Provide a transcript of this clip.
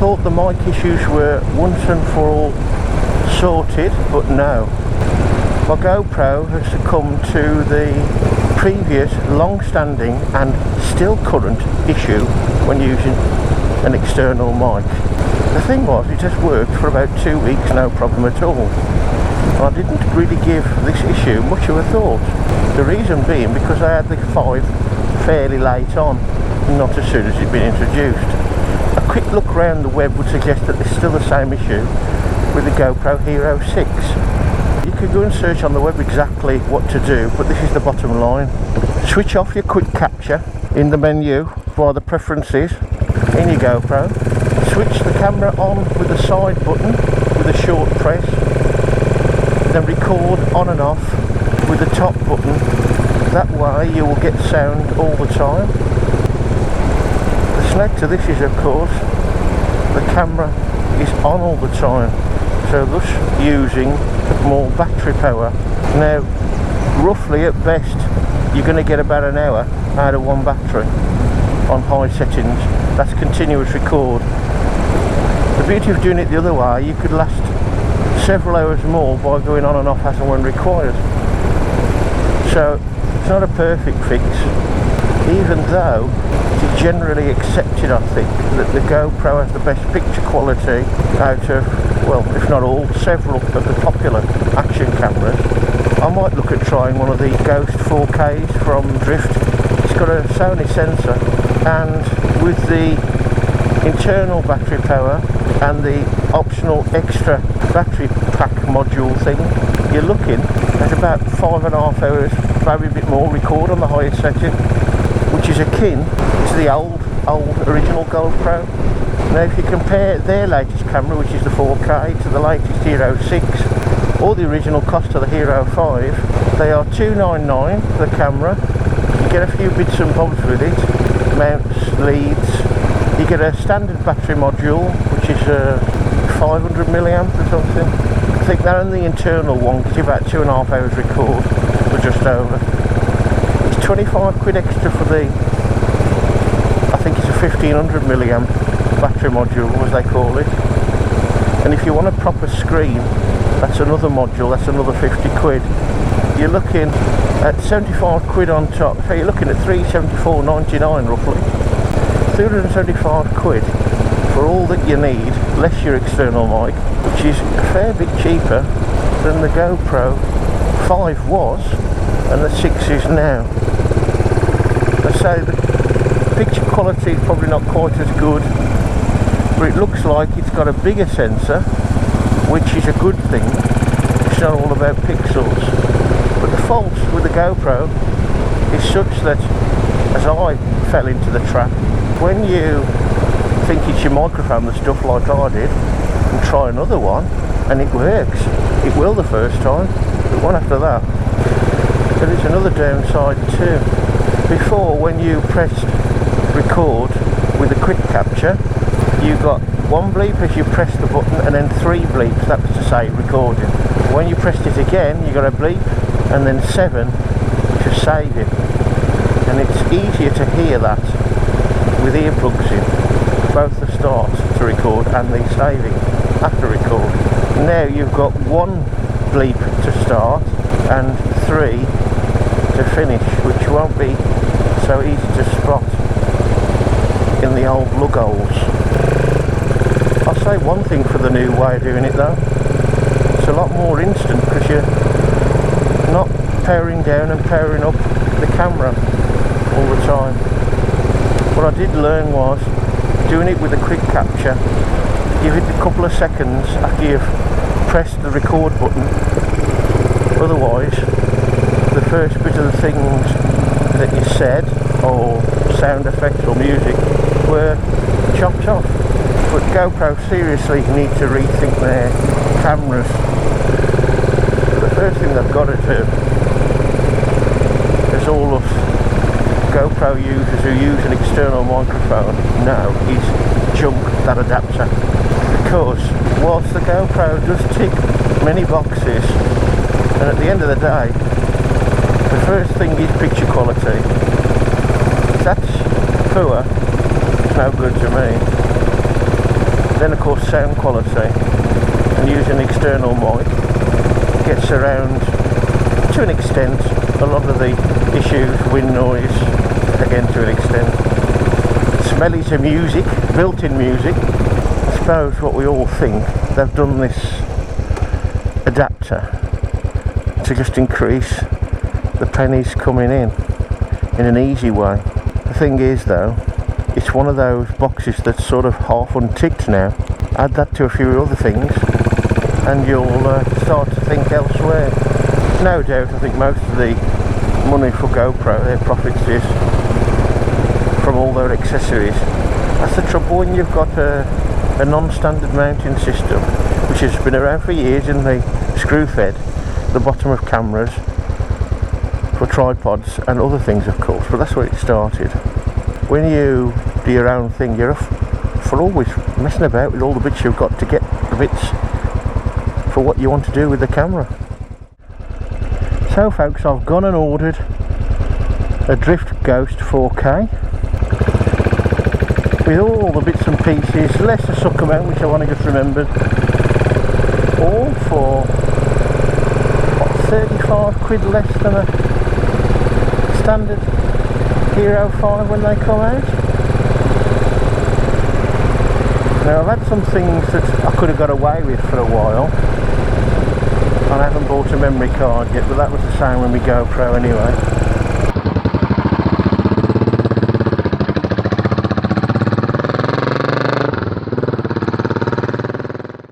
thought the mic issues were once and for all sorted, but no. My GoPro has succumbed to the previous long-standing and still current issue when using an external mic. The thing was, it just worked for about 2 weeks, no problem at all. And I didn't really give this issue much of a thought. The reason being because I had the 5 fairly late on, not as soon as it'd been introduced. A quick look around the web would suggest that there's still the same issue with the GoPro Hero 6. You can go and search on the web exactly what to do, but this is the bottom line. Switch off your quick capture in the menu via the preferences in your GoPro. Switch the camera on with the side button with a short press. Then record on and off with the top button. That way you will get sound all the time. The snag to this is, of course, the camera is on all the time, so thus using more battery power. Now, roughly at best, you're going to get about an hour out of one battery on high settings. That's continuous record. The beauty of doing it the other way, you could last several hours more by going on and off as and when required. So it's not a perfect fix, even though it's generally accepted, I think, that the GoPro has the best picture quality out of, well, if not all, several of the popular action cameras. I might look at trying one of the Ghost 4Ks from Drift. It's got a Sony sensor, and with the internal battery power and the optional extra battery pack module thing, you're looking at about 5.5 hours, maybe a bit more, record on the highest setting, which is akin to the old original GoPro. Now if you compare their latest camera, which is the 4K, to the latest Hero 6 or the original cost of the Hero 5, they are $299 for the camera. You get a few bits and bobs with it, mounts, leads. You get a standard battery module, which is 500 milliamp or something. I think that, and the internal one gives you about 2.5 hours record, or just over. It's 25 quid extra for the, I think it's a 1500 milliamp battery module, as they call it. And if you want a proper screen, that's another module, that's another 50 quid. You're looking at 75 quid on top, so you're looking at 374.99 roughly. 375 quid for all that you need, less your external mic, which is a fair bit cheaper than the GoPro 5 was and the 6 is now. I say the picture quality is probably not quite as good, but it looks like it's got a bigger sensor, which is a good thing. It's not all about pixels. But the fault with the GoPro is such that, as I fell into the trap, when you think it's your microphone and stuff like I did, and try another one, and it works. It will the first time, but one after that. There is another downside too. Before, when you pressed record with a quick capture, you got one bleep as you pressed the button, and then 3 bleeps, that was to say recording. When you pressed it again, you got a bleep, and then 7 to save it. And it's easier to hear that with earplugs in, both the start to record and the saving after record. Now you've got 1 bleep to start and 3 to finish, which won't be so easy to spot in the old lug holes. I'll say one thing for the new way of doing it though, it's a lot more instant because you're not powering down and powering up the camera all the time. What I did learn was doing it with a quick capture, give it a couple of seconds after you've pressed the record button. Otherwise, the first bit of the things that you said, or sound effects or music, were chopped off. But GoPro seriously need to rethink their cameras. The first thing they've got to do, as all of GoPro users who use an external microphone know, is junk that adapter. Because whilst the GoPro does tick many boxes, and at the end of the day, the first thing is picture quality. If that's poor, it's no good to me. Then of course sound quality, and using external mic gets around to an extent a lot of the issues, wind noise again to an extent. Smelly to music, built-in music. I suppose what we all think, they've done this adapter to just increase the pennies coming in an easy way. The thing is though, it's one of those boxes that's sort of half unticked now. Add that to a few other things and you'll start to think elsewhere. No doubt I think most of the money for GoPro, their profits is from all their accessories. That's the trouble when you've got a non-standard mounting system which has been around for years in the screw fed, the bottom of cameras, for tripods and other things of course, but that's where it started. When you do your own thing, you're for always messing about with all the bits you've got to get the bits for what you want to do with the camera. So folks, I've gone and ordered a Drift Ghost 4K with all the bits and pieces, less a sucker mount which I want to just remembered, all for what, 35 quid less than a standard Hero 5 when they come out. Now I've had some things that I could have got away with for a while, and I haven't bought a memory card yet, but that was the same with my GoPro anyway.